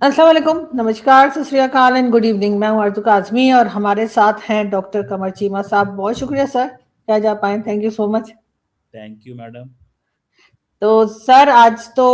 अस्सलाम वालेकुम, नमस्कार, सत श्री अकाल एंड गुड इवनिंग। मैं हूँ आरज़ू काज़मी और हमारे साथ हैं डॉक्टर कमर चीमा साहब। बहुत शुक्रिया सर कि आज आप आए, thank you so much. Thank you madam. तो सर आज तो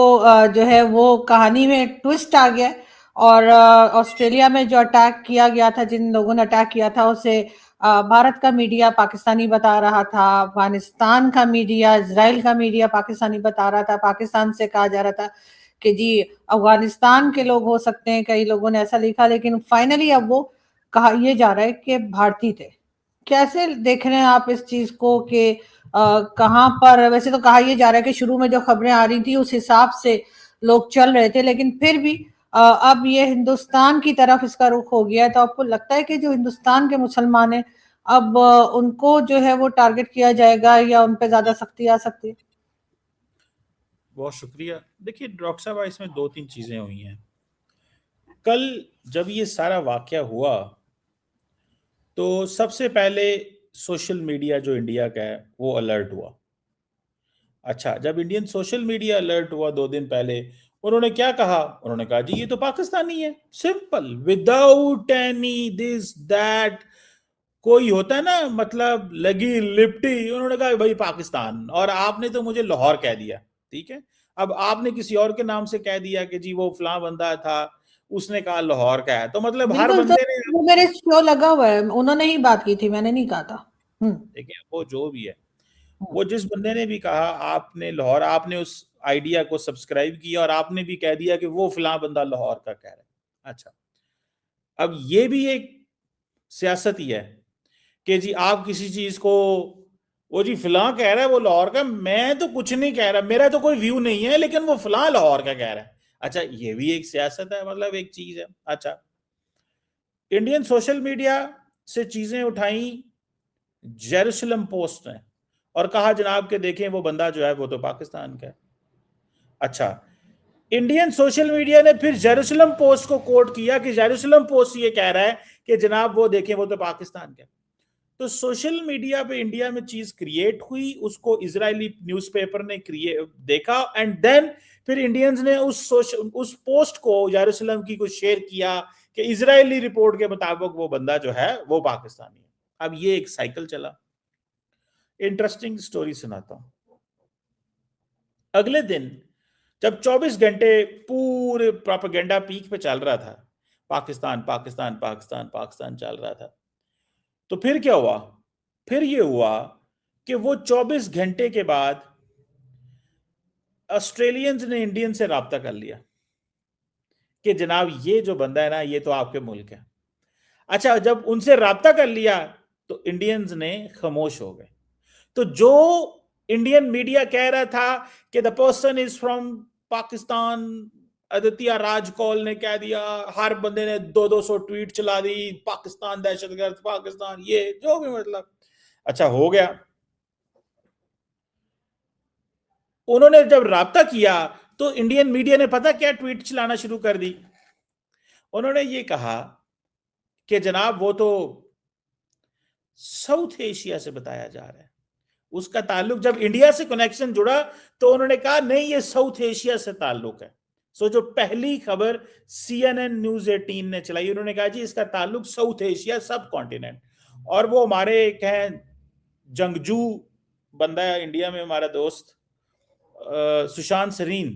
जो है वो कहानी में ट्विस्ट आ गया है और ऑस्ट्रेलिया में जो अटैक किया गया था, जिन लोगों ने अटैक किया था उसे भारत का मीडिया पाकिस्तानी बता रहा था, अफगानिस्तान का मीडिया, इजराइल का मीडिया पाकिस्तानी बता रहा था। पाकिस्तान से कहा जा रहा था कि जी अफगानिस्तान के लोग हो सकते हैं, कई लोगों ने ऐसा लिखा, लेकिन फाइनली अब वो कहा ये जा रहा है कि भारतीय थे। कैसे देख रहे हैं आप इस चीज को कि कहाँ पर, वैसे तो कहा यह जा रहा है कि शुरू में जो खबरें आ रही थी उस हिसाब से लोग चल रहे थे, लेकिन फिर भी अब ये हिंदुस्तान की तरफ इसका रुख हो गया है। तो आपको लगता है कि जो हिंदुस्तान के मुसलमान हैं अब उनको जो है वो टारगेट किया जाएगा या उन पे ज्यादा सख्ती आ सकती है? बहुत शुक्रिया। देखिए डॉक्टर साहब, इसमें दो तीन चीजें हुई हैं। कल जब ये सारा वाकया हुआ तो सबसे पहले सोशल मीडिया जो इंडिया का है वो अलर्ट हुआ। अच्छा, जब इंडियन सोशल मीडिया अलर्ट हुआ 2 दिन पहले, उन्होंने क्या कहा? उन्होंने कहा जी ये तो पाकिस्तानी है, simple, without any this that. कोई होता है ना, मतलब लगी लिपटी, उन्होंने कहा भाई पाकिस्तान, और आपने तो मुझे लाहौर कह दिया। ठीक है, अब आपने किसी और के नाम से कह दिया कि जी वो फलां बंदा था, उसने कहा लाहौर का है, तो मतलब हर बिल्कुल बंदे सर, ने। वो मेरे शो लगा हुआ है, उन्होंने ही बात की थी, मैंने नहीं कहा था। देखिए वो जो भी है, हम्म। वो जिस बंदे ने भी कहा, आपने लाहौर, आपने उस आइडिया को सब्सक्राइब किया और आपने भी कह दिया कि वो फलां बंदा लाहौर का कह रहा है। अच्छा, अब ये भी एक सियासत ही है कि जी आप किसी चीज को, वो जी फलां कह रहा है वो लाहौर का, मैं तो कुछ नहीं कह रहा, मेरा तो कोई व्यू नहीं है, लेकिन वो फलां लाहौर का कह रहा है। अच्छा, ये भी एक सियासत है, मतलब एक चीज है। अच्छा, इंडियन सोशल मीडिया से चीजें उठाई जेरूसलम पोस्ट ने और कहा जनाब के देखें वो बंदा जो है वो तो पाकिस्तान का है। अच्छा, इंडियन सोशल मीडिया ने फिर जेरूसलम पोस्ट को कोट किया कि जेरूसलम पोस्ट ये कह रहा है कि जनाब वो देखें वो तो पाकिस्तान का है। तो सोशल मीडिया पे इंडिया में चीज क्रिएट हुई, उसको इजरायली न्यूज़पेपर ने देखा, एंड देन फिर इंडियंस ने उस पोस्ट को यरूशलेम की को शेयर किया कि इजरायली रिपोर्ट के मुताबिक वो बंदा जो है वो पाकिस्तानी है। अब ये एक साइकिल चला। इंटरेस्टिंग स्टोरी सुनाता हूं। अगले दिन जब 24 घंटे पूरे प्रोपेगेंडा पीक पे चल रहा था, पाकिस्तान पाकिस्तान पाकिस्तान पाकिस्तान चल रहा था, तो फिर क्या हुआ? फिर ये हुआ कि वो 24 घंटे के बाद ऑस्ट्रेलियंस ने इंडियन से राब्ता कर लिया कि जनाब ये जो बंदा है ना ये तो आपके मुल्क है। अच्छा, जब उनसे राब्ता कर लिया तो इंडियंस ने खामोश हो गए। तो जो इंडियन मीडिया कह रहा था कि the person is from Pakistan, Aditya Raj Kaul ने कह दिया, हर बंदे ने 200 ट्वीट चला दी, पाकिस्तान दहशतगर्द, पाकिस्तान ये जो भी, मतलब अच्छा हो गया। उन्होंने जब राब्ता किया तो इंडियन मीडिया ने पता क्या ट्वीट चलाना शुरू कर दी? उन्होंने ये कहा कि जनाब वो तो साउथ एशिया से बताया जा रहा है, उसका ताल्लुक, जब इंडिया से कनेक्शन जुड़ा तो उन्होंने कहा नहीं ये साउथ एशिया से ताल्लुक है। सो जो पहली खबर CNN न्यूज 18 ने चलाई, उन्होंने कहा जी इसका ताल्लुक साउथ एशिया सब कॉन्टिनेंट। और वो हमारे एक हैं जंगजू बंदा है इंडिया में, हमारा दोस्त सुशांत सरीन,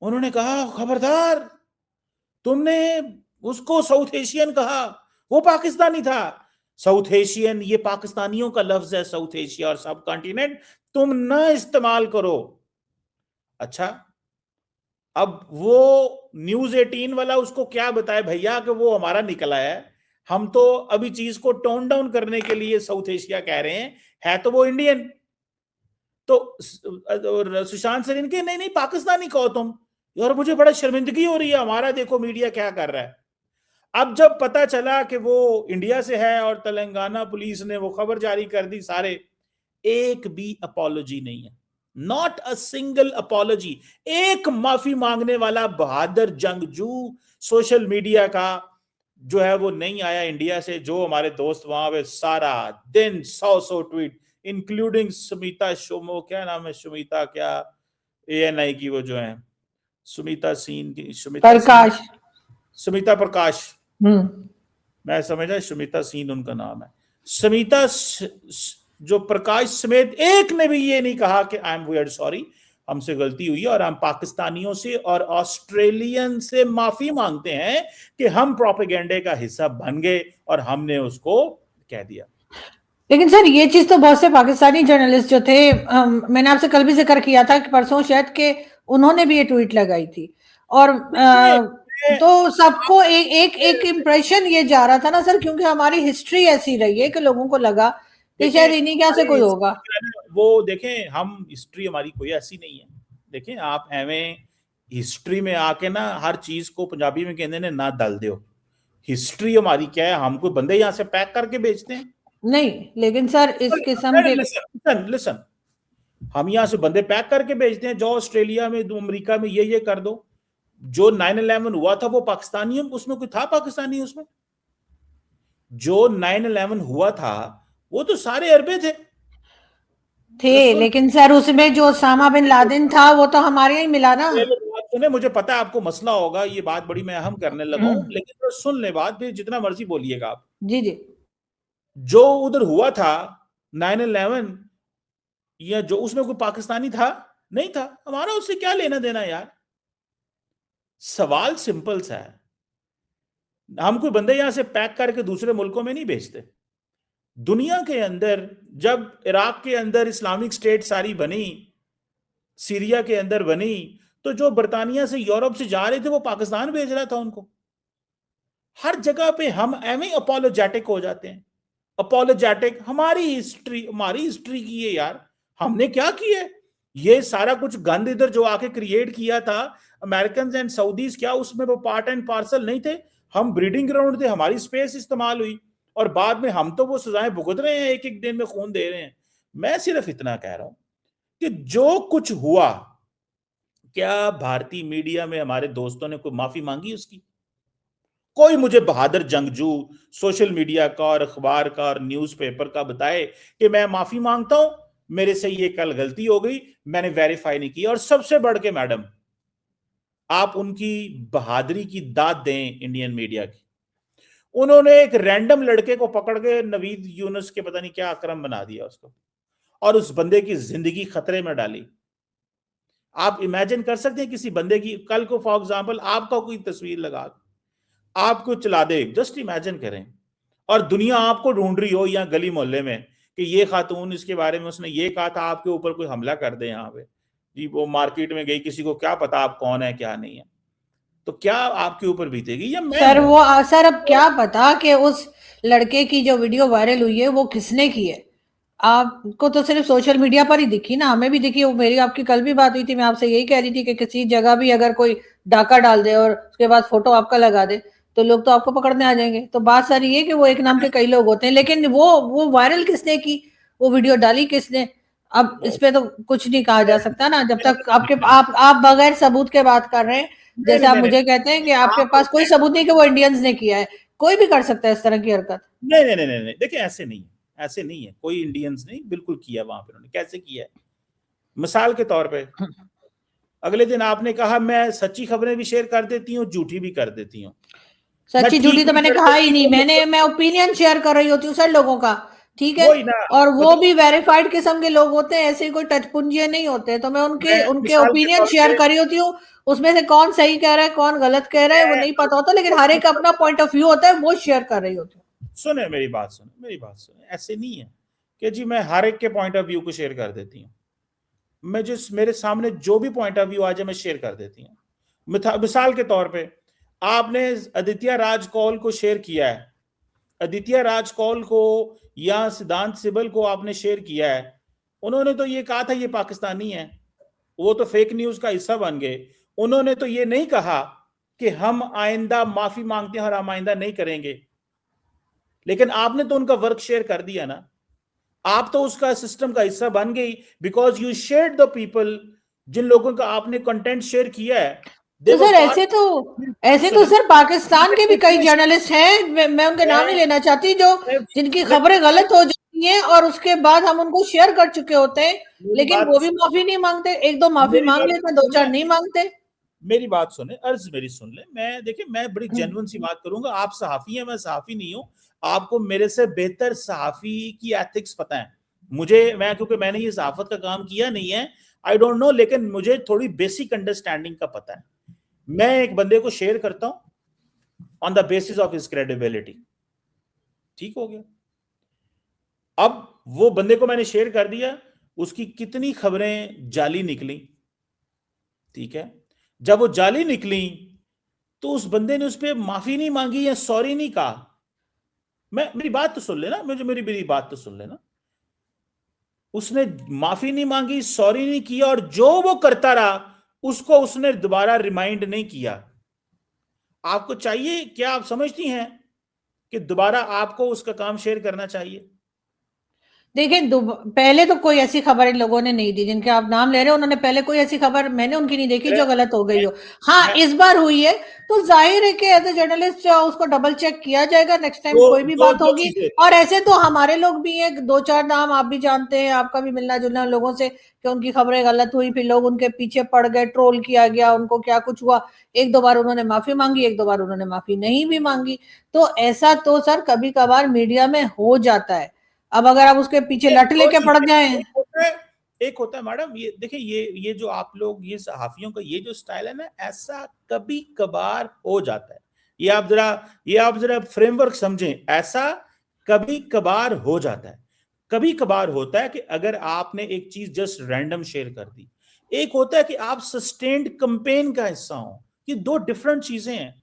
उन्होंने कहा खबरदार, तुमने उसको साउथ एशियन कहा, वो पाकिस्तानी था। साउथ एशियन ये पाकिस्तानियों का लफ्ज है, साउथ एशिया और सब कॉन्टिनेंट तुम ना इस्तेमाल करो। अच्छा, अब वो न्यूज 18 वाला उसको क्या बताए भैया कि वो हमारा निकल आया है, हम तो अभी चीज को टोन डाउन करने के लिए साउथ एशिया कह रहे हैं, है तो वो इंडियन। तो सुशांत सिंह इनके नहीं नहीं पाकिस्तानी कहो तुम। यार मुझे बड़ा शर्मिंदगी हो रही है, हमारा देखो मीडिया क्या कर रहा है। अब जब पता चला कि वो इंडिया से है और तेलंगाना पुलिस ने वो खबर जारी कर दी सारे, एक भी अपॉलॉजी नहीं है, नॉट अ सिंगल अपॉलॉजी। एक माफी मांगने वाला बहादुर जंगजू सोशल मीडिया का जो है वो नहीं आया इंडिया से। जो हमारे दोस्त वहां पे सारा दिन 100 ट्वीट, इंक्लूडिंग सुमिता शोमो, क्या नाम है सुमिता, क्या ANI की वो जो है सुमिता सीन की, सुमिता सीन, प्रकाश। सुमिता प्रकाश, हम्म। मैं समझा सुमिता सीन उनका नाम है। सुमिता जो प्रकाश समेत एक ने भी ये नहीं कहा कि आई एम वेरी सॉरी, हमसे गलती हुई है और हम पाकिस्तानियों से और ऑस्ट्रेलियन से माफी मांगते हैं कि हम प्रोपेगेंडे का हिस्सा बन गए और हमने उसको कह दिया। लेकिन सर ये चीज तो बहुत से पाकिस्तानी जर्नलिस्ट जो थे, मैंने आपसे कल भी जिक्र किया था कि परसों शायद के उन्होंने भी ये ट्वीट लगाई थी, और तो सबको एक इम्प्रेशन ये जा रहा था ना सर, क्योंकि हमारी हिस्ट्री ऐसी रही है कि लोगों को लगा कि शायद इन्हीं क्या से कोई होगा। वो देखें, हम हिस्ट्री हमारी कोई ऐसी नहीं है। देखें आप एवं हिस्ट्री में आके ना हर चीज को पंजाबी में कहते हैं ना दल दो। हिस्ट्री हमारी क्या है, हम कोई बंदे यहाँ से पैक करके बेचते हैं नहीं, लेकिन सर इस किस्म के लिसन, हम यहाँ से बंदे पैक करके बेचते हैं, जो ऑस्ट्रेलिया में अमेरिका में ये कर दो। जो 9/11 हुआ था वो पाकिस्तानी, उसमें कोई था पाकिस्तानी उसमें? जो 9/11 हुआ था वो तो सारे अरबे थे। लेकिन सर उसमें जो ओसामा बिन लादेन था वो तो हमारे यहाँ ही मिला ना। सुने, मुझे पता है आपको मसला होगा, ये बात बड़ी मैं अहम करने लगा हूं, लेकिन तो सुन ले बात, फिर जितना मर्जी बोलिएगा आप। जी जी। जो उधर हुआ था 9/11, या जो उसमें कोई पाकिस्तानी था? नहीं था। हमारा उससे क्या लेना देना यार? सवाल सिंपल सा है, हम कोई बंदे यहां से पैक करके दूसरे मुल्कों में नहीं भेजते। दुनिया के अंदर जब इराक के अंदर इस्लामिक स्टेट सारी बनी, सीरिया के अंदर बनी, तो जो बर्तानिया से यूरोप से जा रहे थे वो पाकिस्तान भेज रहा था उनको। हर जगह पे हम एवं अपोलोजेटिक हो जाते हैं। अपोलोजेटिक हमारी हिस्ट्री की है यार, हमने क्या किया है? ये सारा कुछ गंद इधर जो आके क्रिएट किया था अमेरिकन एंड सऊदीज, क्या उसमें वो पार्ट एंड पार्सल नहीं थे? हम ब्रीडिंग ग्राउंड थे, हमारी स्पेस इस्तेमाल हुई और बाद में हम तो वो सजाएं भुगत रहे हैं, एक एक दिन में खून दे रहे हैं। मैं सिर्फ इतना कह रहा हूं कि जो कुछ हुआ, क्या भारतीय मीडिया में हमारे दोस्तों ने कोई माफी मांगी उसकी? कोई मुझे बहादुर जंगजू सोशल मीडिया का और अखबार का और न्यूज़पेपर का बताए कि मैं माफी मांगता हूं, मेरे से ये कल गलती हो गई, मैंने वेरीफाई नहीं की। और सबसे बढ़ के मैडम, आप उनकी बहादुरी की दाद दें इंडियन मीडिया की। उन्होंने एक रैंडम लड़के को पकड़ के नवीद यूनुस के पता नहीं क्या अकरम बना दिया उसको, और उस बंदे की जिंदगी खतरे में डाली। आप इमेजिन कर सकते हैं किसी बंदे की, कल को फॉर एग्जांपल आपका कोई तस्वीर लगा आपको चला दे, जस्ट इमेजिन करें, और दुनिया आपको ढूंढ रही हो या गली मोहल्ले में कि ये खातून, इसके बारे में उसने ये कहा था, आपके ऊपर कोई हमला कर दे यहाँ पे जी, वो मार्केट में गई, किसी को क्या पता आप कौन है क्या नहीं है, तो क्या आपके ऊपर बीतेगी? या मैं सर वो सर अब क्या पता कि उस लड़के की जो वीडियो वायरल हुई है वो किसने की है। आपको तो सिर्फ सोशल मीडिया पर ही दिखी ना, हमें भी दिखी। वो मेरी आपकी कल भी बात हुई थी, मैं आपसे यही कह रही थी कि किसी जगह भी अगर कोई डाका डाल दे और उसके बाद फोटो आपका लगा दे तो लोग तो आपको पकड़ने आ जाएंगे। तो बात सारी ये कि वो एक नाम के कई लोग होते हैं, लेकिन वो वायरल किसने की, वो वीडियो डाली किसने, अब इस पे तो कुछ नहीं कहा जा सकता ना, जब तक आप बगैर सबूत के बात कर रहे हैं। जैसे आप मुझे कहते हैं कि आपके पास कोई सबूत नहीं कि वो इंडियंस ने किया है, कोई भी कर सकता है इस तरह की हरकत। नहीं नहीं नहीं नहीं, देखिए ऐसे नहीं है, ऐसे नहीं है, कोई इंडियंस नहीं बिल्कुल किया वहां पे। उन्होंने कैसे किया है? मिसाल के तौर पे अगले दिन आपने कहा मैं सच्ची खबरें भी शेयर कर देती हूँ, झूठी भी कर देती हूँ। सच्ची झूठी तो मैंने कहा ही नहीं, मैं ओपिनियन शेयर कर रही होती हूँ सर लोगों का, ठीक है, और वो भी वेरीफाइड किस्म के लोग होते हैं, ऐसे कोई टचपुंजिए नहीं होते। तो मैं उनके ओपिनियन शेयर कर रही होती हूँ, उसमें से कौन सही कह रहा है कौन गलत कह रहा है वो नहीं पता होता, लेकिन हर एक अपना पॉइंट ऑफ व्यू होता है, वो शेयर कर रही होती हूँ। सुने मेरी बात सुने, ऐसे नहीं है कि जी मैं हर एक के पॉइंट ऑफ व्यू को शेयर कर देती हूँ। मैं जिस मेरे सामने जो भी पॉइंट ऑफ व्यू आ जाए मैं शेयर कर देती हूँ। मिसाल के तौर पे आपने आदित्य राज कौल को शेयर किया है, आदित्य राज कौल को या सिद्धांत सिबल को आपने शेयर किया है, उन्होंने तो ये कहा था ये पाकिस्तानी है, वो तो फेक न्यूज का हिस्सा बन गए। उन्होंने तो ये नहीं कहा कि हम आइंदा माफी मांगते हैं और हम आइंदा नहीं करेंगे, लेकिन आपने तो उनका वर्क शेयर कर दिया ना, आप तो उसका सिस्टम का हिस्सा बन गई, because you share the people, जिन लोगों का आपने कंटेंट शेयर किया है। तो सर ऐसे तो सर पाकिस्तान के भी कई जर्नलिस्ट हैं, मैं उनके नाम नहीं लेना चाहती, जो जिनकी खबरें गलत हो जाती हैं और उसके बाद हम उनको शेयर कर चुके होते हैं, लेकिन वो भी माफी नहीं मांगते। एक दो माफी मांग लेते हैं, दो चार नहीं मांगते। मेरी बात सुने, अर्ज मेरी सुन ले। मैं देखिए, मैं बड़ी जेन्युइन सी बात करूंगा। आप सहाफी हैं, मैं सहाफी नहीं हूं। आपको मेरे से बेहतर सहाफी की एथिक्स पता है मैं क्योंकि मैंने ये सहाफत का काम किया नहीं है, आई डोंट नो, लेकिन मुझे थोड़ी बेसिक अंडरस्टैंडिंग का पता है। मैं एक बंदे को शेयर करता हूं on the basis of his credibility, ठीक हो गया। अब वो बंदे को मैंने शेयर कर दिया, उसकी कितनी खबरें जाली निकली, ठीक है। जब वो जाली निकली तो उस बंदे ने उस पर माफी नहीं मांगी या सॉरी नहीं कहा। मेरी बात तो सुन लेना, मेरी बात तो सुन लेना। उसने माफी नहीं मांगी, सॉरी नहीं किया, और जो वो करता रहा उसको उसने दोबारा रिमाइंड नहीं किया। आपको चाहिए क्या? आप समझती हैं कि दोबारा आपको उसका काम शेयर करना चाहिए? देखिए, पहले तो कोई ऐसी खबर इन लोगों ने नहीं दी जिनके आप नाम ले रहे हो। उन्होंने पहले कोई ऐसी खबर मैंने उनकी नहीं देखी जो गलत हो गई हो। हाँ, इस बार हुई है तो जाहिर है कि एज ए जर्नलिस्ट उसको डबल चेक किया जाएगा नेक्स्ट टाइम कोई भी बात होगी। और ऐसे तो हमारे लोग भी हैं, 2-4 नाम आप भी जानते हैं, आपका भी मिलना जुलना लोगों से, कि उनकी खबरें गलत हुई, फिर लोग उनके पीछे पड़ गए, ट्रोल किया गया, उनको क्या कुछ हुआ। 1-2 बार उन्होंने माफी मांगी, 1-2 बार उन्होंने माफी नहीं भी मांगी। तो ऐसा तो सर कभी कभार मीडिया में हो जाता है। अब अगर आप उसके पीछे लट लेके पड़ जाए, एक होता है मैडम, ये देखिए, ये जो आप लोग, ये सहाफियों का ये जो स्टाइल है ना, ऐसा कभी कभार हो जाता है। ये आप जरा फ्रेमवर्क समझें, ऐसा कभी कभार हो जाता है। कभी कभार होता है कि अगर आपने एक चीज जस्ट रैंडम शेयर कर दी, एक होता है कि आप सस्टेन्ड कैंपेन का हिस्सा हो। ये दो डिफरेंट चीजें हैं।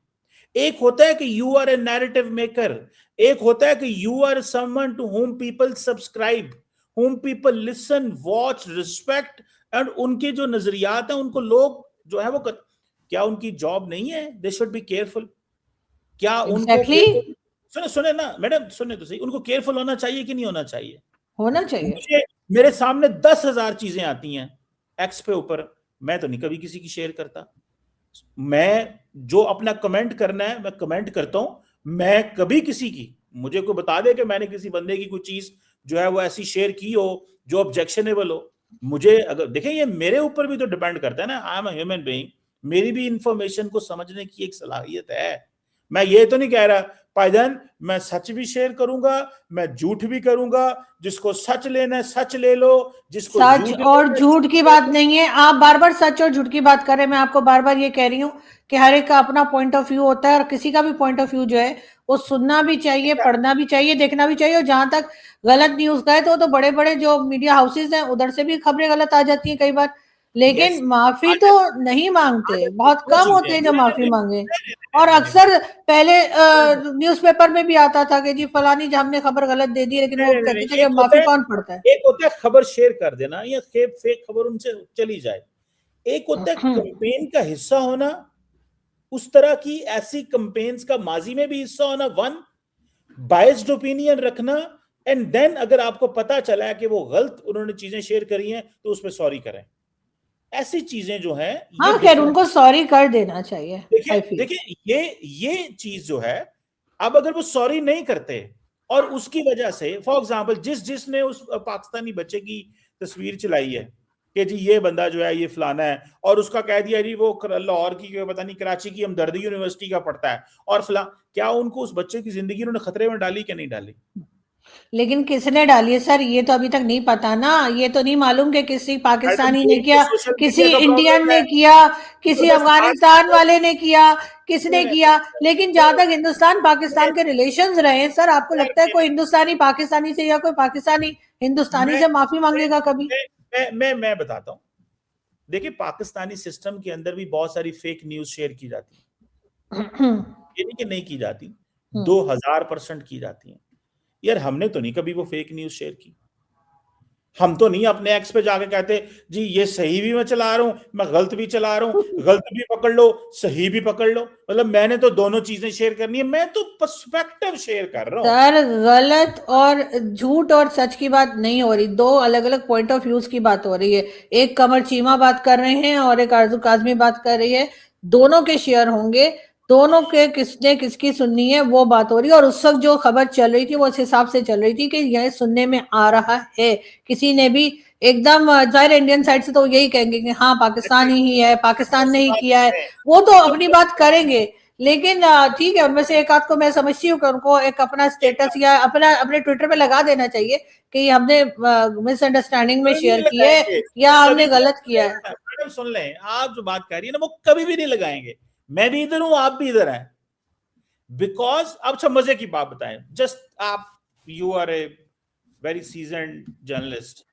एक होता है कि you are a narrative maker, एक होता है कि you are someone to whom people subscribe, whom people listen, watch, respect, and उनके जो नजरियात हैं उनको लोग जो है वो क्या उनकी जॉब नहीं है? They should be careful. क्या उनको सुने ना मैडम, सुने तो सही, उनको केयरफुल होना चाहिए कि नहीं होना चाहिए? होना चाहिए। मुझे मेरे सामने 10,000 चीजें आती हैं एक्स पे ऊपर, मैं तो नहीं कभी किसी की शेयर करता। मैं जो अपना कमेंट करना है मैं कमेंट करता हूं। मैं कभी किसी की, मुझे कोई बता दे कि मैंने किसी बंदे की कोई चीज जो है वो ऐसी शेयर की हो जो ऑब्जेक्शनेबल हो, मुझे अगर देखिए, ये मेरे ऊपर भी तो डिपेंड करता है ना। I am a human being, मेरी भी इंफॉर्मेशन को समझने की एक सलाहियत है। मैं ये तो नहीं कह रहा पायदन मैं सच भी शेयर करूंगा, मैं झूठ भी करूंगा। जिसको सच लेना है सच ले लो, जिसको सच और झूठ की बात नहीं है। आप बार बार सच और झूठ की बात कर रहे हैं। मैं आपको बार बार ये कह रही हूँ कि हर एक का अपना पॉइंट ऑफ व्यू होता है, और किसी का भी पॉइंट ऑफ व्यू जो है वो सुनना भी चाहिए, पढ़ना भी चाहिए, देखना भी चाहिए। और जहां तक गलत न्यूज का है तो बड़े बड़े जो मीडिया हाउसेज हैं उधर से भी खबरें गलत आ जाती हैं कई बार, लेकिन माफी तो नहीं मांगते, बहुत कम होते हैं जो माफी मांगे। और अक्सर पहले न्यूज़पेपर में भी आता था कि जी फलानी हमने खबर गलत दे दी, लेकिन वो कहते थे कि माफी कौन पढ़ता है। एक होता है खबर शेयर कर देना या फेक खबर उनसे चली जाए, एक होता है कैंपेन का हिस्सा होना, उस तरह की ऐसी कैंपेन्स का माजी में भी हिस्सा होना, वन बायस्ड ओपिनियन रखना, एंड देन अगर आपको पता चला है कि वो गलत उन्होंने चीजें शेयर करी हैं तो उसमें सॉरी करें। ऐसी चीजें जो है, हाँ, खैर उनको सॉरी कर देना चाहिए। देखिए ये चीज जो है, अब अगर वो सॉरी नहीं करते और उसकी वजह से फॉर एग्जांपल जिसने उस पाकिस्तानी बच्चे की तस्वीर चलाई है कि जी ये बंदा जो है ये फलाना है, और उसका कह दिया जी वो लाहौर की पता नहीं कराची की हमदर्दी यूनिवर्सिटी का पढ़ता है और फला, क्या उनको उस बच्चे की जिंदगी उन्होंने खतरे में डाली कि नहीं डाली? लेकिन किसने डाली है सर, ये तो अभी तक नहीं पता ना। ये तो नहीं मालूम कि किसी पाकिस्तानी ने किया, किसी इंडियन ने किया, किसी अफगानिस्तान वाले ने किया, किसने किया। लेकिन जहां तक हिंदुस्तान पाकिस्तान के रिलेशंस रहे, सर आपको लगता है कोई हिंदुस्तानी पाकिस्तानी से या कोई पाकिस्तानी हिंदुस्तानी से माफी मांगेगा कभी? मैं बताता हूँ। देखिए, पाकिस्तानी सिस्टम के अंदर भी बहुत सारी फेक न्यूज शेयर की जाती है, ये नहीं कि नहीं की जाती, 2000% की जाती है। यार हमने तो नहीं कभी वो फेक न्यूज शेयर की। हम तो नहीं अपने एक्स पे जाके कहते जी ये सही भी मैं चला रहा हूं, मैं गलत भी चला रहा हूं, गलत भी पकड़ लो सही भी पकड़ लो। मतलब मैंने तो दोनों चीजें शेयर करनी है, मैं तो पर्सपेक्टिव शेयर कर रहा हूं। सर गलत और झूठ और सच की बात नहीं हो रही, दो अलग अलग पॉइंट ऑफ व्यूज की बात हो रही है। एक कमर चीमा बात कर रहे हैं और एक आरजू काजमी बात कर रही है। दोनों के शेयर होंगे, दोनों के किसने किसकी सुननी है वो बात हो रही है। और उस वक्त जो खबर चल रही थी वो इस हिसाब से चल रही थी कि यह सुनने में आ रहा है, किसी ने भी एकदम जाहिर इंडियन साइड से तो यही कहेंगे कि हाँ पाकिस्तान ही है, पाकिस्तान ने ही किया है, वो तो अपनी बात करेंगे। लेकिन ठीक है, उनमें से एक आध को मैं समझती हूँ कि उनको एक अपना स्टेटस या अपने ट्विटर पे लगा देना चाहिए कि हमने मिसअंडरस्टैंडिंग में शेयर की है या हमने गलत किया है। मैडम सुन लें, आप जो बात कर रही है ना वो कभी भी नहीं लगाएंगे। मैं भी इधर हूं, आप भी इधर हैं, बिकॉज अब अच्छा मजे की बात बताएं, जस्ट आप you are a very seasoned journalist.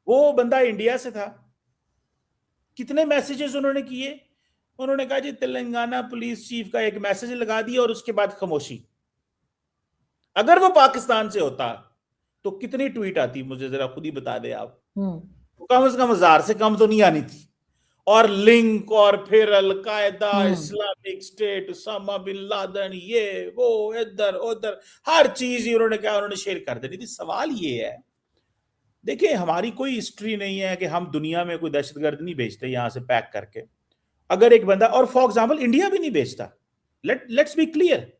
वो बंदा इंडिया से था, कितने मैसेजेस उन्होंने किए, उन्होंने कहा जी तेलंगाना पुलिस चीफ का एक मैसेज लगा दिया और उसके बाद खामोशी। अगर वो पाकिस्तान से होता तो कितनी ट्वीट आती, मुझे जरा खुद ही बता दे आप। कम से कम 1000 से कम तो नहीं आनी थी। और लिंक और फिर al Qaeda, Islamic state, Osama bin Laden, ये वो इधर उधर हर चीज ही उन्होंने कहा, उन्होंने शेयर कर देनी थी। सवाल ये है, देखिए हमारी कोई हिस्ट्री नहीं है कि हम दुनिया में कोई दहशतगर्द नहीं भेजते यहां से पैक करके। अगर एक बंदा, और फॉर एग्जाम्पल इंडिया भी नहीं भेजता, लेट्स बी क्लियर,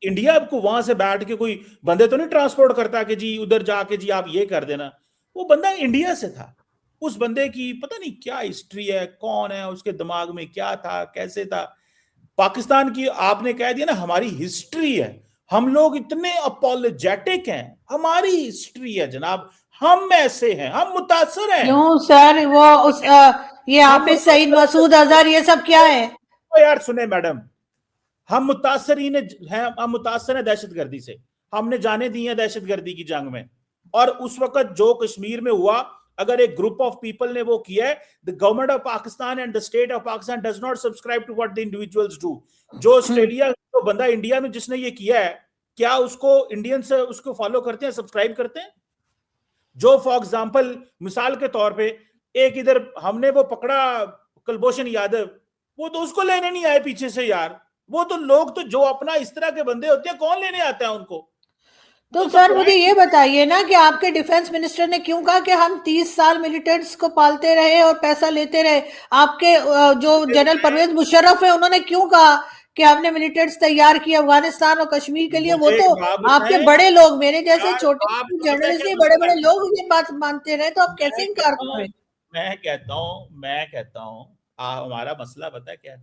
इंडिया को वहां से बैठ के कोई बंदे तो नहीं ट्रांसपोर्ट करता कि जी उधर जाके जी आप ये कर देना। वो बंदा इंडिया से था, उस बंदे की पता नहीं क्या हिस्ट्री है, कौन है, उसके दिमाग में क्या था, कैसे था। पाकिस्तान की आपने कह दिया ना हमारी हिस्ट्री है, हम लोग इतने अपोलोजेटिक हैं, हमारी हिस्ट्री है जनाब, हम ऐसे हैं, हम मुतासर हैं। क्यों सर, वो उस ये हाफिज सईद, मसूद अजहर, ये सब क्या है? तो यार सुने मैडम, हम मुतासरीन हैं, हम मुतासर हैं दहशतगर्दी से, हमने जाने दी है दहशतगर्दी की जंग में। और उस वक्त जो कश्मीर में हुआ, अगर एक ग्रुप ऑफ पीपल ने वो किया है, the government of Pakistan and the state of Pakistan does not subscribe to what the individuals do. जो ऑस्ट्रेलिया तो बंदा इंडिया में जिसने ये किया है, क्या उसको इंडियंस उसको फॉलो करते हैं, सब्सक्राइब करते हैं? जो फॉर एग्जाम्पल मिसाल के तौर पे एक इधर हमने वो पकड़ा कुलभूषण यादव, वो तो उसको लेने नहीं आए पीछे से यार, वो तो लोग तो जो अपना इस तरह के बंदे होते हैं कौन लेने आता है उनको। तो सर मुझे ये बताइए ना कि आपके डिफेंस मिनिस्टर ने क्यों कहा कि हम 30 साल मिलिटेंट्स को पालते रहे और पैसा लेते रहे? आपके जो जनरल परवेज मुशर्रफ है उन्होंने क्यों कहा कि हमने मिलिटेंट्स तैयार किए अफगानिस्तान और कश्मीर के लिए? वो तो आपके बड़े लोग, मेरे जैसे छोटे जर्नलिस्ट नहीं, बड़े बड़े लोग ये बात मानते रहे, तो आप कैसे इनकार कर रहे? मैं कहता हूं हमारा मसला पता क्या है,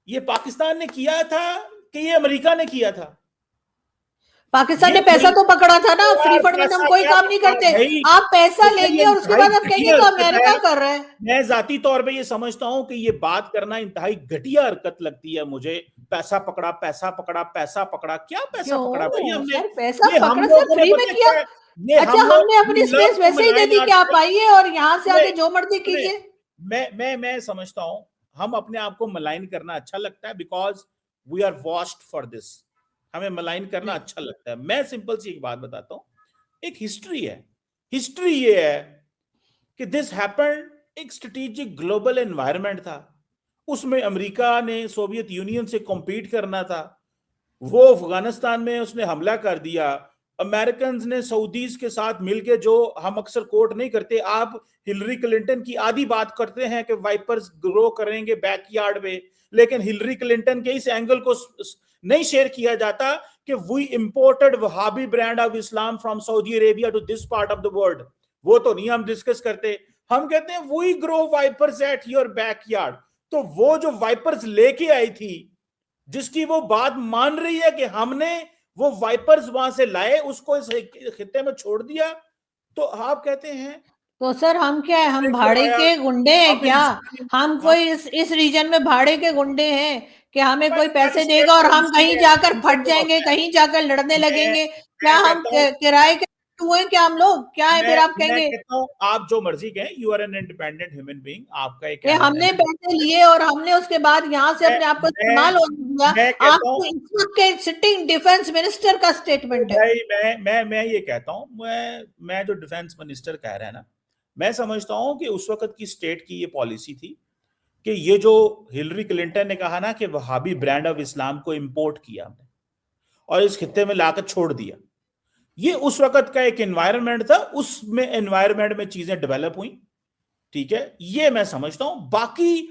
ये पाकिस्तान ने किया था कि ये अमेरिका ने किया था? पाकिस्तान ने पैसा तो पकड़ा था ना, फ्री फंड में हम कोई काम नहीं करते। आप पैसा लेंगे और उसके बाद आप कहेंगे तो अमेरिका कर रहा है। मैं जाती तौर पे ये समझता हूं कि ये बात करना इंतहाई घटिया हरकत लगती है मुझे। पैसा पकड़ा, पैसा पकड़ा, पैसा पकड़ा, क्या पैसा पकड़ा भाई हमने? पैसा पकड़ा सर, फ्री में किया। अच्छा, हमने अपनी स्पेस वैसे ही दे दी कि आप आइए और यहाँ से आके जो मर्जी कीजिए। मैं समझता हूं हम अपने आप को मलाइन करना अच्छा लगता है, because we are washed for this, हमें मलाइन करना अच्छा लगता है। मैं सिंपल सी एक बात बताता हूं, एक हिस्ट्री है, हिस्ट्री ये है कि दिस हैपेंड, एक स्ट्रेटेजिक ग्लोबल एनवायरनमेंट था, उसमें अमेरिका ने सोवियत यूनियन से कॉम्पीट करना था, वो अफगानिस्तान में उसने हमला कर दिया। अमेरिकन ने सऊदीज के साथ मिलकर, जो हम अक्सर कोट नहीं करते, आप हिलरी क्लिंटन की आधी बात करते हैं कि वाइपर्स ग्रो करेंगे बैकयार्ड में, लेकिन हिलरी क्लिंटन के इस एंगल को नहीं शेयर किया जाता कि we imported Wahhabi brand of Islam from Saudi Arabia to this part of the world. वो तो नहीं हम डिस्कस करते, हम कहते हैं we grow vipers at your backyard. तो वो जो वाइपर्स लेके आई थी, जिसकी वो बात मान रही है कि हमने वो वाइपर्स वहां से लाए, उसको इस खित्ते में छोड़ दिया, तो आप कहते हैं तो सर हम क्या है, हम भाड़े के गुंडे हैं क्या? हम कोई इस रीजन में भाड़े के गुंडे हैं कि हमें कोई पैसे देगा और हम कहीं जाकर फट जाएंगे, कहीं जाकर लड़ने लगेंगे? क्या हम किराए के हुए क्या हम लोग? क्या है फिर आप कहेंगे? आप जो मर्जी कहें, you are an independent human being, आपका एक हमने पैसे लिए और हमने उसके बाद यहाँ से अपने आप को इस्तेमाल होने दिया। आपको इस वक्त के सिटिंग डिफेंस मिनिस्टर का स्टेटमेंट है। भाई मैं ये कहता हूँ, मैं जो डिफेंस मिनिस्टर कह रहे हैं ना, मैं समझता हूं कि उस वक्त की स्टेट की ये पॉलिसी थी कि ये जो हिलरी क्लिंटन ने कहा ना कि वहाबी ब्रांड ऑफ इस्लाम को इंपोर्ट किया हमने और इस खित्ते में लाकर छोड़ दिया, ये उस वक्त का एक एनवायरनमेंट था, उसमें एनवायरनमेंट में चीजें डेवलप हुई, ठीक है, ये मैं समझता हूं। बाकी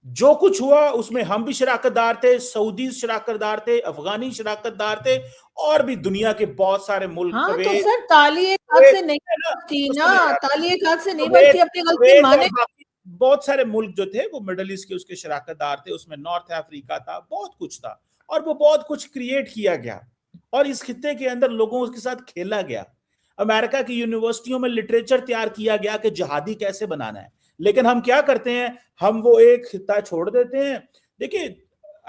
जो कुछ हुआ उसमें हम भी शराकतदार थे, सऊदी शराकतदार थे, अफगानी शराकतदार थे, और भी दुनिया के बहुत सारे मुल्क, हाँ तो कुवैत, सर ताली एक हाथ कुवैत से नहीं है ना, बजती तो ना, सुनिए आप, ताली एक हाथ से नहीं कुवैत, बजती, अपनी गलती कुवैत और माने। बाकी बहुत सारे मुल्क जो थे वो मिडल ईस्ट के उसके शराकतदार थे, उसमें नॉर्थ अफ्रीका था, बहुत कुछ था, और वो बहुत कुछ क्रिएट किया गया, और इस खित्ते के अंदर लोगों के साथ खेला गया। अमेरिका की यूनिवर्सिटियों में लिटरेचर तैयार किया गया कि जिहादी कैसे बनाना है, लेकिन हम क्या करते हैं, हम वो एक खित्ता छोड़ देते हैं। देखिए,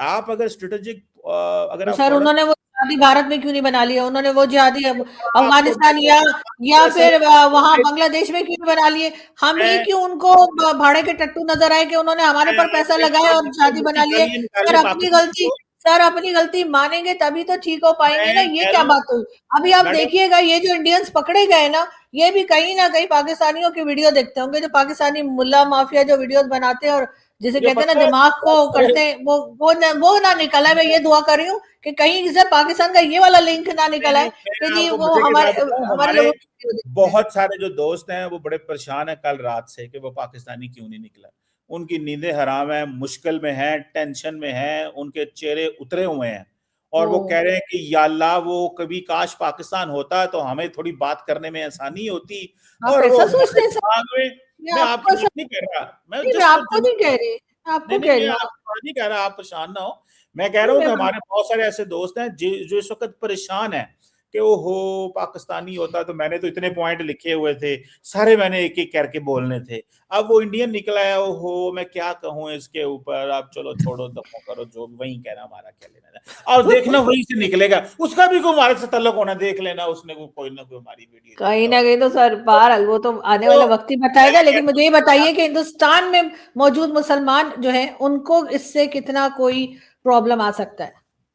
आप अगर स्ट्रेटेजिक, अगर तो आप सर फॉरेन, उन्होंने वो जिहादी भारत में क्यों नहीं बना लिया, उन्होंने वो जिहादी आपको अफगानिस्तान या दरअसल फिर वहां बांग्लादेश में क्यों नहीं बना लिए? हम ही मैं क्यों उनको भाड़े के टट्टू नजर आए कि उन्होंने हमारे मैं पर पैसा आपसे एक लगाया बात और बताऊं, जिहादी मुझे बना कल लिए? ये सर निकालिए अपनी पाकिस्तान गलती, को। सर अपनी गलती मानेंगे तभी तो ठीक हो पाएंगे ना, मैं ये कह क्या रहा हूं बात हुई? अभी आप मैडम, देखिएगा ये जो इंडियंस पकड़े गए ना, ये भी कहीं ना कहीं पाकिस्तानियों की वीडियो देखते होंगे, जो पाकिस्तानी मुल्ला माफिया जो वीडियोस बनाते हैं और जिसे मुझे कहते हैं ना पता है दिमाग को बहुत सारे, करते हैं, वो ना निकला। मैं ये दुआ कर रही हूँ कि कहीं से पाकिस्तान का ये वाला लिंक ना नहीं निकल आए नहीं, कि मैं जी आपको वो मजे की हमारे बात बताऊं, हमारे हमारे लोगों की वीडियो देखते हैं। बहुत सारे जो दोस्त हैं वो बड़े परेशान है कल रात से कि वो पाकिस्तानी क्यों नहीं निकला। उनकी नींदें हराम है, मुश्किल में है, टेंशन में है, उनके चेहरे उतरे हुए हैं, और ओ वो कह रहे हैं कि या अल्लाह, वो कभी काश पाकिस्तान होता तो हमें थोड़ी बात करने में आसानी होती। आप और वो ऐसा हमारे सोचते हैं सर? दिमाग में, ये मैं आपकी आपका बात सर नहीं कर रहा, मैं नहीं, मैं जस्ट आपको नहीं कह रही, मैं नहीं आपको नहीं, कह मैं रही हूँ आपकी बात नहीं कह रहा, आप परेशान ना हो। मैं कह रहा नहीं हूँ कि मैं हमारे बहुत सारे ऐसे दोस्त हैं जो इस वक्त परेशान हैं कि ओहो, पाकिस्तानी होता तो मैंने तो इतने पॉइंट लिखे हुए थे, सारे मैंने एक एक करके बोलने थे, अब वो इंडियन निकला है, ओहो मैं क्या कहूँ इसके ऊपर, अब चलो छोड़ो, दफा करो, जो वही कहना, हमारा क्या लेना है, और देखना वहीं से निकलेगा, उसका भी कोई हमारे से तल्लुक होना, देख लेना उसने कोई ना कोई हमारी वीडियो कहीं देखा ना हो। कहीं तो सर बहरहाल वो तो आने तो वाला वक्त ही मैं बताएगा, ये लेकिन मुझे ये कहता बताइए कि हिंदुस्तान में मौजूद मुसलमान जो है उनको इससे कितना कोई प्रॉब्लम आ सकता है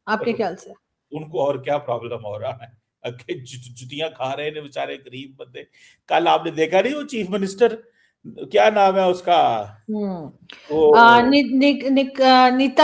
आपके हूँ, ख्याल से? उनको और क्या प्रॉब्लम हो रहा है, अके जुतियां खा रहे हैं बेचारे गरीब बंदे। कल आपने देखा नहीं, वो चीफ मिनिस्टर, क्या नाम है उसका, वो नितिन नीतीश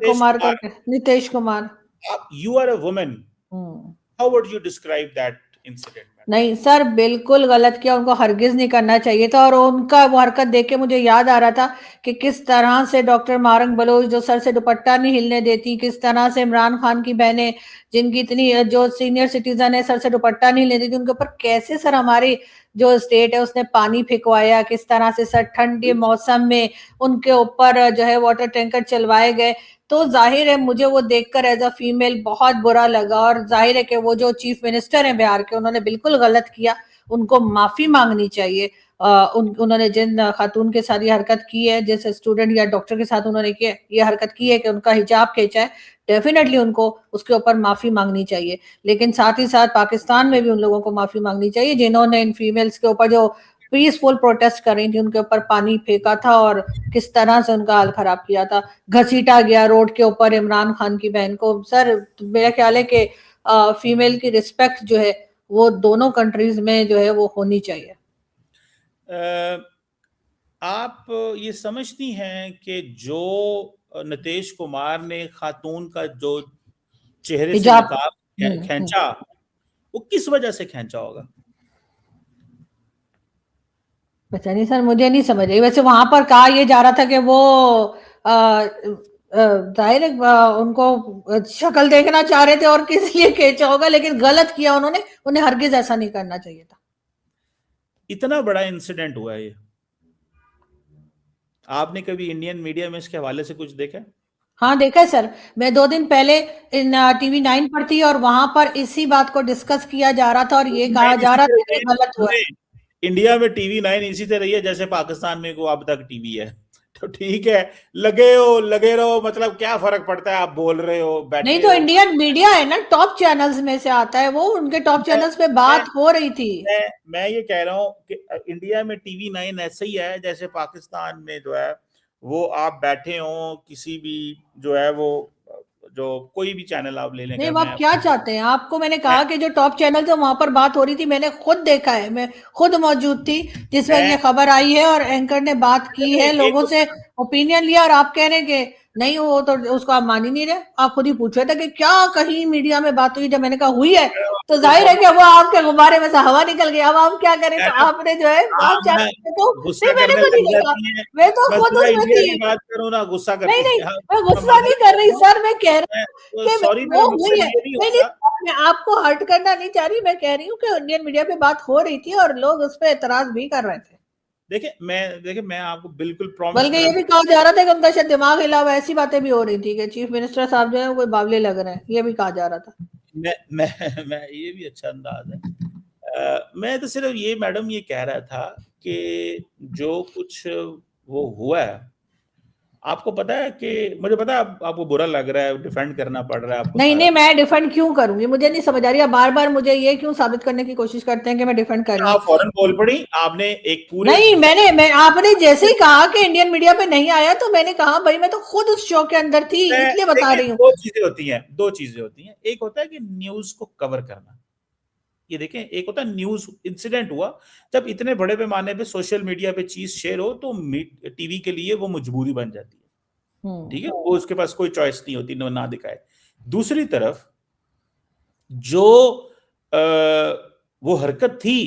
कुमार कुमार, करके, नीतीश कुमार। आप, you are a woman, hmm how would you describe that incident madam? नहीं सर, बिल्कुल गलत किया, उनको हरगिज नहीं करना चाहिए था। और उनका वो हरकत देख के मुझे याद आ रहा था कि किस तरह से डॉक्टर मारंग बलोच जो सर से दुपट्टा नहीं हिलने देती, किस तरह से इमरान खान की बहनें जिनकी इतनी जो सीनियर सिटीजन है सर से दुपट्टा नहीं हिलने देती, उनके ऊपर कैसे सर हमारी जो स्टेट है उसने पानी फेंकवाया, किस तरह से सर ठंड के मौसम में उनके ऊपर जो है वाटर टैंकर चलवाए गए। तो जाहिर है मुझे वो देखकर एज अ फीमेल बहुत बुरा लगा, और जाहिर है कि वो जो चीफ मिनिस्टर हैं बिहार के, उन्होंने बिल्कुल गलत किया, उनको माफी मांगनी चाहिए। उन्होंने जिन खातून के साथ ये हरकत की है, जैसे स्टूडेंट या डॉक्टर के साथ उन्होंने किया ये हरकत की है कि उनका हिजाब खींचा है, डेफिनेटली उनको उसके ऊपर माफी मांगनी चाहिए। लेकिन साथ ही साथ पाकिस्तान में भी उन लोगों को माफी मांगनी चाहिए जिन्होंने इन फीमेल्स के ऊपर जो पीसफुल प्रोटेस्ट कर रही थी उनके ऊपर पानी फेंका था और किस तरह से उनका हाल खराब किया था, घसीटा गया रोड के ऊपर इमरान खान की बहन को। सर मेरा ख्याल है कि फीमेल की रिस्पेक्ट जो है वो दोनों कंट्रीज में जो है वो होनी चाहिए। आप ये समझती हैं कि जो नीतीश कुमार ने खातून का जो चेहरे से हिजाब। नकाब हम्म। खींचा, वो किस वजह से खींचा होगा? पता नहीं सर, मुझे नहीं समझ आई। वैसे वहां पर कहा यह जा रहा था कि वो जाहिर है उनको शक्ल देखना चाह रहे थे और किस लिए खींचा होगा, लेकिन गलत किया उन्होंने, उन्हें हरगिज ऐसा नहीं करना चाहिए था। इतना बड़ा इंसिडेंट हुआ है ये, आपने कभी इंडियन मीडिया में इसके हवाले से कुछ देखा? हाँ देखा है सर, मैं 2 दिन पहले इन TV9 पर थी और वहां पर इसी बात को डिस्कस किया जा रहा था और ये कहा टीवी9 जा इसी रहा तरह था कि रही गलत हुआ है। है, इंडिया में टीवी9 इसी तरह रही है जैसे पाकिस्तान में को अब तक टीवी है। तो ठीक है, लगे रहो, मतलब क्या फर्क पड़ता है, आप बोल रहे हो, नहीं बैठे तो हो। इंडियन मीडिया है ना, टॉप चैनल्स में से आता है वो, उनके टॉप मैं चैनल्स पे मैं बात हो रही थी। मैं ये कह रहा हूँ कि इंडिया में टीवी9 ऐसा ही है जैसे पाकिस्तान में जो है वो आप बैठे हो किसी भी, जो है वो, जो कोई भी चैनल आप ले लें, नहीं अगर वो आप क्या चाहते हैं? आपको मैंने मैं कहा कि जो टॉप चैनल थे वहां पर बात हो रही थी, मैंने खुद देखा है, मैं खुद मौजूद थी जिस वक्त मैं ये खबर आई है और एंकर ने बात की नहीं, है, एक लोगों तो से ओपिनियन लिया, और आप कह रहे हैं कि नहीं वो तो उसको आप मान ही नहीं रहे। आप खुद ही पूछ रहे थे कि क्या कहीं मीडिया में बात हुई, जब मैंने कहा हुई है तो जाहिर है कि वो आपके गुब्बारे में से हवा निकल गई। अब आप क्या करें? तो आपने जो है आप ना चाहते तो गुस्सा नहीं, मैंने करने तो नहीं लग देखा, जाती हैं। मैं तो मैं खुद पूरा उसमें इंडिया थी। की बात करूँ ना, गुस्सा नहीं, करती नहीं, है। हाँ, मैं मैं गुस्सा मदद नहीं कर रही करता हूँ। सर, मैं कह रही मैं हूँ कि सॉरी वो मैडम, मुझसे हुई है। ये नहीं नहीं, नहीं, होता। मैं आपको हर्ट करना नहीं चाह रही, मैं कह रही हूँ कि इंडियन मीडिया पे बात हो रही थी और लोग उस पे एतराज भी कर रहे थे। देखिए मैं आपको बिल्कुल प्रॉमिस बल्कि ये करता भी कहा जा रहा था कि उनका शायद दिमाग हिला हुआ है, ऐसी बातें भी हो रही थी कि चीफ मिनिस्टर साहब जो है वो कोई बावले लग रहे हैं, ये भी कहा जा रहा था। हूँ। मैं ये भी अच्छा अंदाज है। मैं तो सिर्फ ये मैडम ये कह रहा था कि जो कुछ वो हुआ है, आपको पता है कि मुझे पता है आपको बुरा लग रहा है, डिफेंड करना पड़ रहा है आपको नहीं, सारा। नहीं, मैं डिफेंड क्यों करूंगी? मुझे नहीं समझ आ रही है, बार-बार मुझे ये क्यों साबित करने की कोशिश करते हैं कि मैं डिफेंड कर रही हूँ। आप फौरन बोल पड़ी, आपने एक पूरे नहीं, मैं आपने जैसे ही कहा कि इंडियन मीडिया पे नहीं आया तो मैंने कहा भाई मैं तो खुद उस शो के अंदर थी, इसलिए बता देखिए रही हूँ। दो चीजें होती हैं। एक होता है कि न्यूज को कवर करना, ये देखें, एक होता है न्यूज इंसिडेंट हुआ, जब इतने बड़े पैमाने पे सोशल मीडिया पे चीज शेयर हो तो टीवी के लिए वो मजबूरी बन जाती है। ठीक है, वो उसके पास कोई चॉइस नहीं होती, ना दिखाए। दूसरी तरफ जो आ, वो हरकत थी,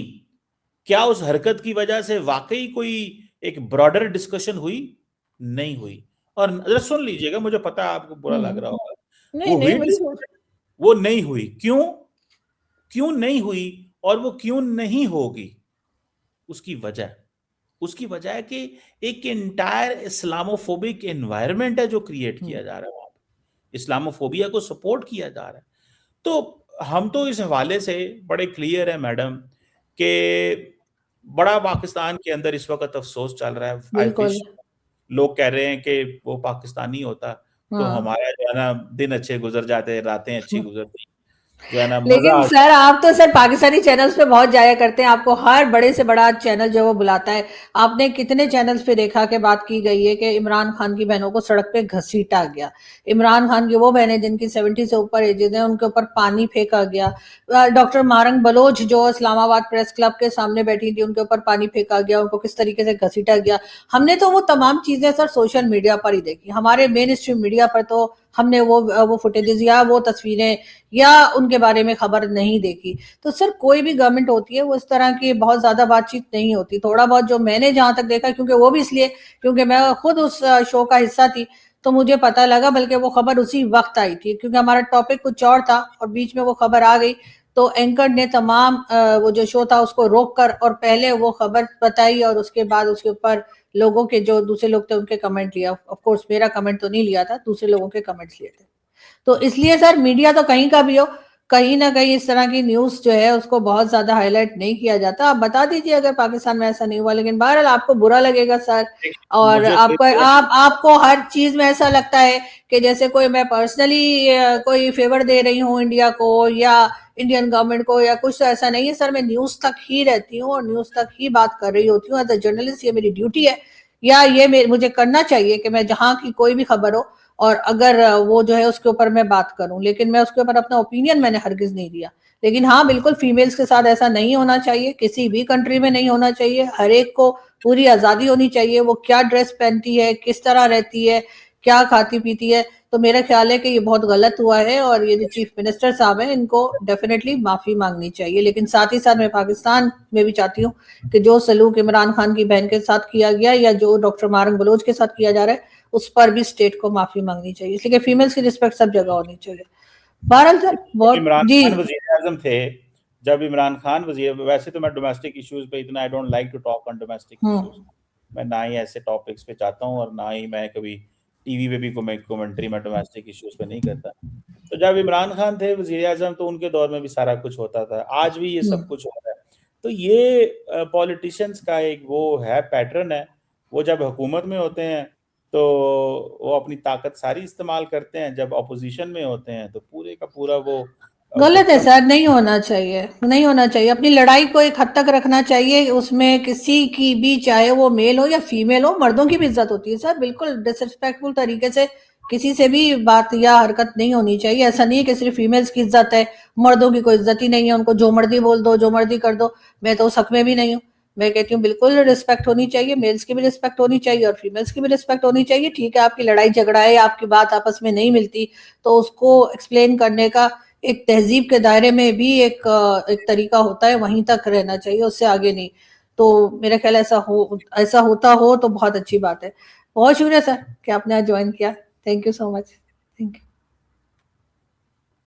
क्या उस हरकत की वजह से वाकई कोई एक ब्रॉडर डिस्कशन हुई? नहीं हुई। और जरा सुन लीजिएगा, मुझे पता है आपको बुरा लग रहा होगा, नहीं, वो नहीं, हुई डिस्कशन, वो नहीं हुई। क्यों? क्यों नहीं हुई और वो क्यों नहीं होगी? उसकी वजह उसकी वजह है कि एक इंटायर इस्लामोफोबिक एनवायरनमेंट है जो क्रिएट किया जा रहा है वहां पे, इस्लामोफोबिया को सपोर्ट किया जा रहा है। तो हम तो इस हवाले से बड़े क्लियर है मैडम कि बड़ा पाकिस्तान के अंदर इस वक्त अफसोस चल रहा है। आई बिल्कुल। विश लोग कह रहे हैं कि वो पाकिस्तानी होता तो हाँ। हमारा जो है ना दिन अच्छे गुजर जाते, रातें अच्छी गुजरती, जो है ना मजा लेकिन आ सर आप तो सर पाकिस्तानी चैनल्स पे बहुत जाया करते हैं, आपको हर बड़े से बड़ा चैनल जो है वो बुलाता है। आपने कितने चैनल्स पे देखा कि बात की गई है कि इमरान खान की बहनों को सड़क पे घसीटा गया, इमरान खान की वो बहनें जिनकी 70 से ऊपर एजेड है उनके ऊपर पानी फेंका गया, डॉक्टर मारंग बलोच जो इस्लामाबाद प्रेस क्लब के सामने बैठी थी उनके ऊपर पानी फेंका गया, उनको किस तरीके से घसीटा गया। हमने तो वो तमाम चीजें सर सोशल मीडिया पर ही देखी, हमारे मेन स्ट्रीम मीडिया पर तो हमने वो फुटेजेस या वो तस्वीरें या उनके बारे में खबर नहीं देखी। तो सर कोई भी गवर्नमेंट होती है वो इस तरह की बहुत ज्यादा बातचीत नहीं होती, थोड़ा बहुत जो मैंने जहां तक देखा, क्योंकि वो भी इसलिए क्योंकि मैं खुद उस शो का हिस्सा थी तो मुझे पता लगा, बल्कि वो खबर उसी वक्त आई थी क्योंकि हमारा टॉपिक कुछ और था और बीच में वो खबर आ गई। तो एंकर ने तमाम वो जो शो था उसको रोक कर और पहले वो खबर बताई और उसके बाद उसके ऊपर लोगों के जो दूसरे लोग थे उनके कमेंट लिया। ऑफ कोर्स मेरा कमेंट तो नहीं लिया था, दूसरे लोगों के कमेंट्स लिए थे। तो इसलिए सर मीडिया तो कहीं का भी हो, कहीं ना कहीं इस तरह की न्यूज जो है उसको बहुत ज्यादा हाईलाइट नहीं किया जाता। आप बता दीजिए अगर पाकिस्तान में ऐसा नहीं हुआ, लेकिन बहरहाल आपको बुरा लगेगा सर। और मुझे कोई आपको आपको हर चीज में ऐसा लगता है कि जैसे कोई मैं पर्सनली कोई फेवर दे रही हूँ इंडिया को या इंडियन गवर्नमेंट को या कुछ, तो ऐसा नहीं है सर। मैं न्यूज तक ही रहती हूँ और न्यूज तक ही बात कर रही होती हूँ एज अ जर्नलिस्ट, ये मेरी ड्यूटी है या ये मुझे करना चाहिए कि मैं जहां की कोई भी खबर हो और अगर वो जो है उसके ऊपर मैं बात करूं, लेकिन मैं उसके ऊपर अपना ओपिनियन मैंने हरगिज नहीं दिया। लेकिन हाँ बिल्कुल फीमेल्स के साथ ऐसा नहीं होना चाहिए, किसी भी कंट्री में नहीं होना चाहिए, हर एक को पूरी आजादी होनी चाहिए, वो क्या ड्रेस पहनती है, किस तरह रहती है, क्या खाती पीती है। तो मेरा ख्याल है कि ये बहुत गलत हुआ है और ये जो चीफ मिनिस्टर साहब हैं इनको डेफिनेटली माफी मांगनी चाहिए। लेकिन साथ ही साथ मैं पाकिस्तान में भी चाहती हूँ कि जो सलूक इमरान खान की बहन के साथ किया गया या जो डॉक्टर मारंग बलोच के साथ किया जा रहा है उस पर भी स्टेट को माफी मांगनी चाहिए, इसलिए फीमेल्स की रिस्पेक्ट सब जगह होनी चाहिए। बहरहाल सर बहुत इमरान जी। खान वजीर आजम थे, जब इमरान खान वजीर, वैसे तो मैं डोमेस्टिक इश्यूज पे इतना I don't like to talk on domestic issues, मैं ना ही ऐसे टॉपिक्स पे चाहता हूँ और ना ही मैं कभी टीवी पे भी कमेंट्री में डोमेस्टिक इश्यूज पे नहीं करता। तो जब इमरान खान थे वजीर आजम तो उनके दौर में भी सारा कुछ होता था, आज भी ये सब कुछ हो रहा है। तो ये पॉलिटिशियंस का एक वो है, पैटर्न है, वो जब हुकूमत में होते हैं तो वो अपनी ताकत सारी इस्तेमाल करते हैं, जब अपोजिशन में होते हैं तो पूरे का पूरा वो गलत है बच्चों। सर, नहीं होना चाहिए, नहीं होना चाहिए। अपनी लड़ाई को एक हद तक रखना चाहिए, उसमें किसी की भी चाहे वो मेल हो या फीमेल हो, मर्दों की भी इज्जत होती है सर। बिल्कुल डिसरिस्पेक्टफुल तरीके से किसी से भी बात या हरकत नहीं होनी चाहिए। ऐसा नहीं है कि सिर्फ फीमेल्स की इज्जत है, मर्दों की कोई इज्जत ही नहीं है, उनको जो मर्जी बोल दो, जो मर्जी कर दो। मैं तो उस हक में भी नहीं हूँ। मैं कहती हूँ बिल्कुल रिस्पेक्ट होनी चाहिए, मेल्स की भी रिस्पेक्ट होनी चाहिए और फीमेल्स की भी रिस्पेक्ट होनी चाहिए। ठीक है आपकी लड़ाई झगड़ा है, आपकी बात आपस में नहीं मिलती तो उसको एक्सप्लेन करने का एक तहजीब के दायरे में भी एक तरीका होता है, वहीं तक रहना चाहिए, उससे आगे नहीं। तो मेरा ख्याल ऐसा होता हो तो बहुत अच्छी बात है। बहुत शुक्रिया सर कि आपने आज ज्वाइन किया। Thank you so much. Thank you.